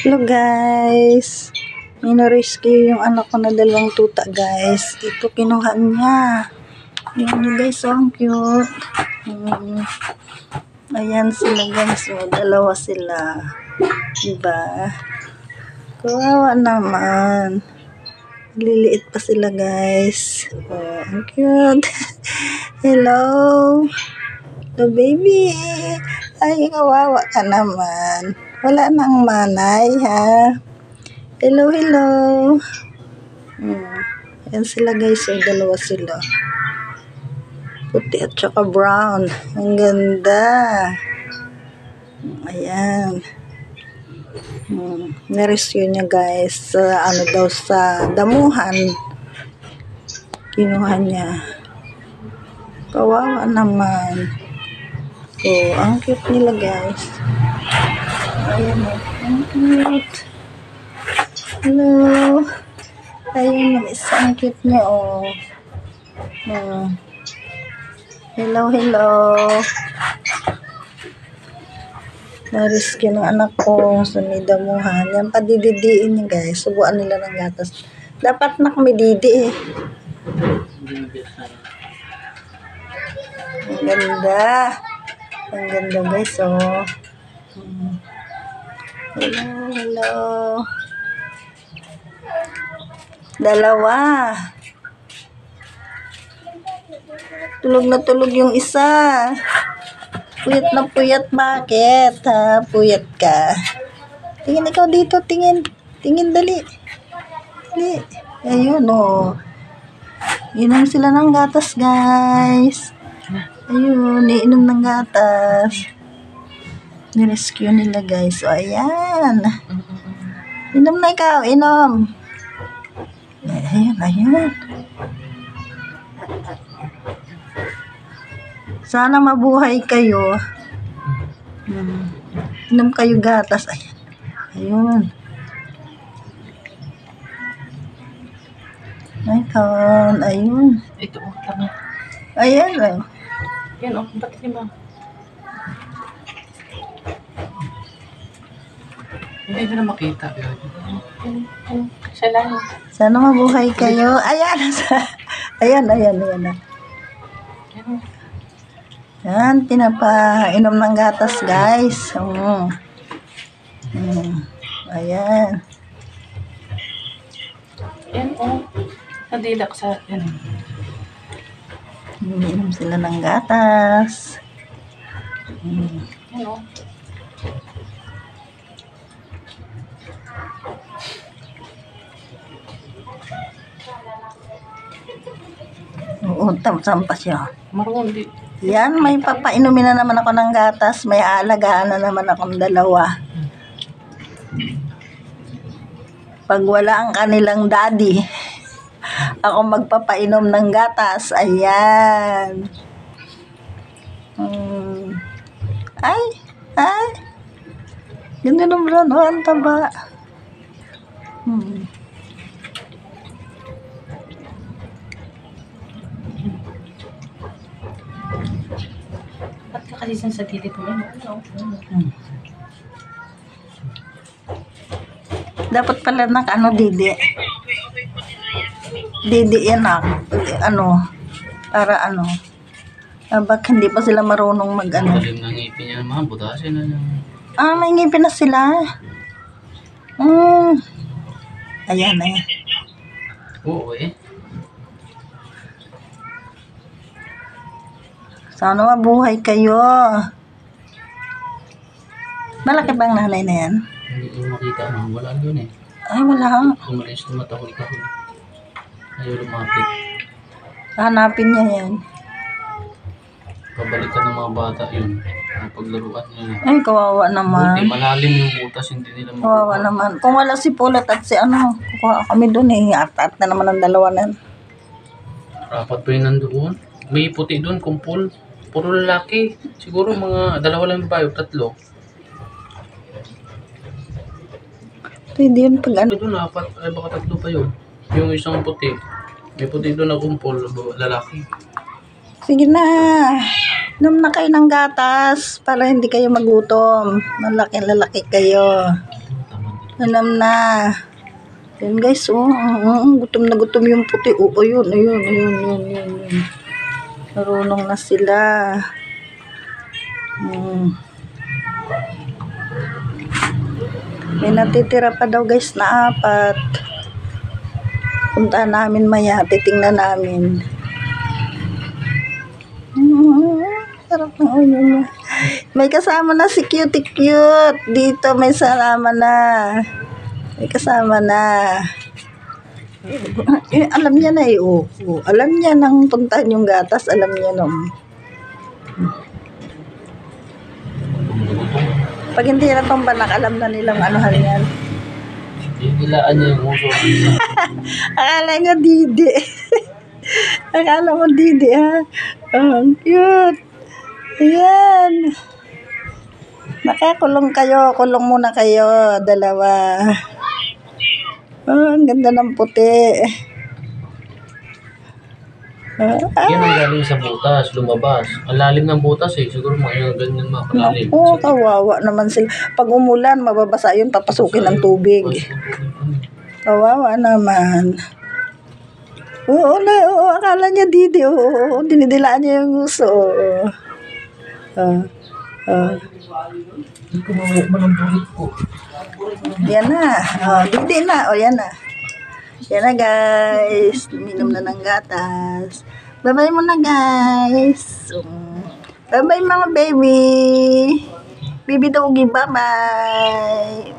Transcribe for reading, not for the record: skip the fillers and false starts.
Hello guys, rescue yung anak ko na dalawang tuta guys. Ito kinuha niya. Ayan nyo guys, so ang cute. Ayan sila guys, so dalawa sila. Diba? Kawawa naman. Liliit pa sila guys. Oh, ang cute. Hello. Hello baby. Ay, kawawa ka naman. Wala nang manay, ha? Hello, hello. Ayan sila guys. So, dalawa sila. Puti at saka brown. Ang ganda. Ayan. Narescue niya guys. Ano daw sa damuhan. Kinuha niya. Kawawa naman. Oh, ang cute nila guys. Ayan o. Ang cute. Hello. Ayan yung isang cute niya o. Hello, hello. Na-rescue ng anak ko sa may damuhan. Yan padididiin niya guys. Subuan nila ng gatas. Dapat na kami didi eh. Ang ganda. Ang ganda guys oh. Hello, hello. Dalawa. Tulog na tulog yung isa. Puyat na puyat. Bakit? Ha? Puyat ka. Tingin ikaw dito. Tingin. Tingin dali. Dali. Ayun o. Inom sila ng gatas guys. Ayun. Iinom ng gatas. Nirescue nila guys. So, ayan. Inom na ikaw. Inom. Ayan, ayan. Sana mabuhay kayo. Inom kayo gatas. Ayan. Ayun. Ayun. Ayun. Ito, tama. Ayan lang. Yan, ba't di ba? Hindi ko na makita. Siya lang. Sana mabuhay kayo. Ayan. Ayan, ayan, ayan. Yan, pinapainom ng gatas, guys. Ayan. Yan, oh. Nadilak sa yan. Inom sila ng gatas. Yan, oh. Oo, tampa siya. Marunong di. Yan, may papainumin na naman ako ng gatas. May aalagaan na naman akong dalawa. Pag wala ang kanilang daddy, ako magpapainom ng gatas. Ayan. Ay, ay. Ganda ng brown. Oh, ang taba. Ba't ka kasi sa gilid mo? Dapat pala didi. Didi yan para bak hindi pa sila marunong Malim ng ngipin niya, mga butasin na lang. May ngipin na sila. Ayan, ayan. Oo eh. Sana mabuhay kayo. Malaki bang nanay na yan? Hindi ko makita mo. Wala yun eh. Ay, wala. Umalis na matahol-tahol. Ayaw lumapit. Hanapin niya yan. Pabalikan ng mga bata yun. Ang paglaruan nila. Ay, kawawa naman. Buti malalim yung butas, hindi nila makuha. Kawawa naman. Kung wala si Pulot at si kukuha kami doon eh. At na naman ang dalawa na. Rapat pa yun nandoon. May puti doon, kumpul. Puro lalaki. Siguro mga dalawa lang babae, tatlo. Pwede yun pag Doon apat, ay baka tatlo pa yun. Yung isang puti. May puti doon na kumpul, lalaki. Sige na. Inom na kayo ng gatas para hindi kayo magutom. Malaki-lalaki kayo. Hanam na. Yan guys, oh. Gutom na gutom yung puti. Oh, ayun. Marunong na sila. May natitira pa daw guys na 4. Punta namin maya. Titingnan namin. Sarap ng ulo niya. May kasama na si Cutie Cute. Dito may salama na. May kasama na. Alam niya na eh. Oh. Alam niya nang puntahan yung gatas. Alam niya nung. Pag hindi na itong banak, alam na nilang anuhan yan. Ilaan niya yung uso. Akala niya Didi. Akala mo Didi ha. Oh, ang cute. Ayan. Nakakulong kayo. Kulong muna kayo. 2. Oh, ang ganda ng puti. Yan ang galing sa butas, lumabas. Ang lalim ng butas eh. Siguro mga ganyan mga kalalim. Naku, kawawa naman sila. Pag umulan, mababasa yun, papasukin ng tubig. Kawawa naman. Oo, akala niya Didi. Oo, dinidilaan niya yung gusto. Hindi ko mawag mo ng bulit ko. Yan na. Didi na. Yan na. Yan na guys. Minom na ng gatas. Bye-bye muna guys. Bye-bye mga baby. Baby doggy, bye-bye.